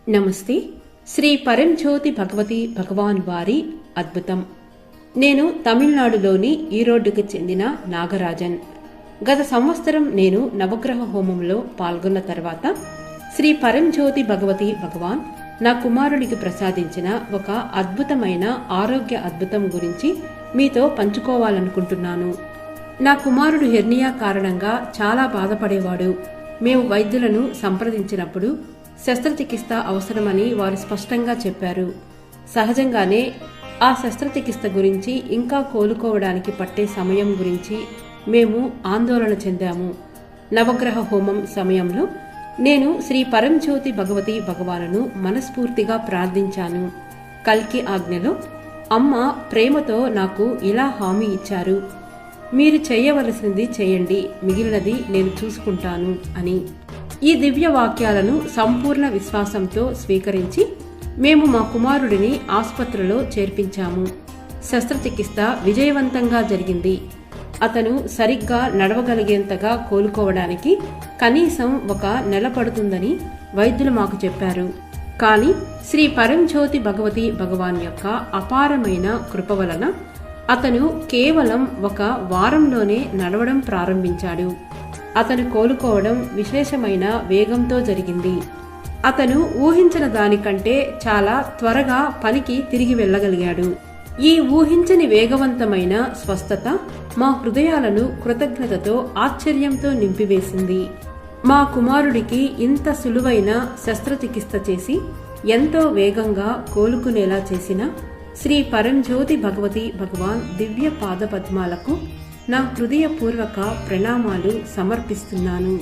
నమస్తే. శ్రీ పరంజ్యోతి భగవతి భగవాన్ వారి అద్భుతం. నేను తమిళనాడులోని ఈరోడ్డుకు చెందిన నాగరాజన్. గత సంవత్సరం నేను నవగ్రహ హోమంలో పాల్గొన్న తర్వాత శ్రీ పరంజ్యోతి భగవతి భగవాన్ నా కుమారుడికి ప్రసాదించిన ఒక అద్భుతమైన ఆరోగ్య అద్భుతం గురించి మీతో పంచుకోవాలనుకుంటున్నాను. నా కుమారుడు హెర్నియా కారణంగా చాలా బాధపడేవాడు. మేము వైద్యులను సంప్రదించినప్పుడు శస్త్రచికిత్స అవసరమని వారు స్పష్టంగా చెప్పారు. సహజంగానే ఆ శస్త్రచికిత్స గురించి, ఇంకా కోలుకోవడానికి పట్టే సమయం గురించి మేము ఆందోళన చెందాము. నవగ్రహ హోమం సమయంలో నేను శ్రీ పరంజ్యోతి భగవతి భగవానును మనస్ఫూర్తిగా ప్రార్థించాను. కల్కి ఆజ్ఞలో అమ్మ ప్రేమతో నాకు ఇలా హామీ ఇచ్చారు, మీరు చేయవలసినది చేయండి, మిగిలినది నేను చూసుకుంటాను అని. ఈ దివ్య వాక్యాలను సంపూర్ణ విశ్వాసంతో స్వీకరించి మేము మా కుమారుడిని ఆసుపత్రిలో చేర్పించాము. శస్త్రచికిత్స విజయవంతంగా జరిగింది. అతను సరిగ్గా నడవగలిగేంతగా కోలుకోవడానికి కనీసం 1 నెల పడుతుందని వైద్యులు మాకు చెప్పారు. కానీ శ్రీ పరంజ్యోతి భగవతి భగవాన్ యొక్క అపారమైన కృప వలన అతను కేవలం 1 వారంలోనే నడవడం ప్రారంభించాడు. అతను కోలుకోవడం విశేషమైన వేగంతో జరిగింది. అతను ఊహించిన దానికంటే చాలా త్వరగా పనికి తిరిగి వెళ్ళగలిగాడు. ఈ ఊహించని వేగవంతమైన స్వస్థత మా హృదయాలను కృతజ్ఞతతో, ఆశ్చర్యంతో నింపివేసింది. మా కుమారుడికి ఇంత సులువైన శస్త్రచికిత్స చేసి ఎంతో వేగంగా కోలుకునేలా చేసిన శ్రీ పరంజ్యోతి భగవతి భగవాన్ దివ్య పాదపద్మాలకు నా హృదయపూర్వక ప్రణామాలు సమర్పిస్తున్నాను.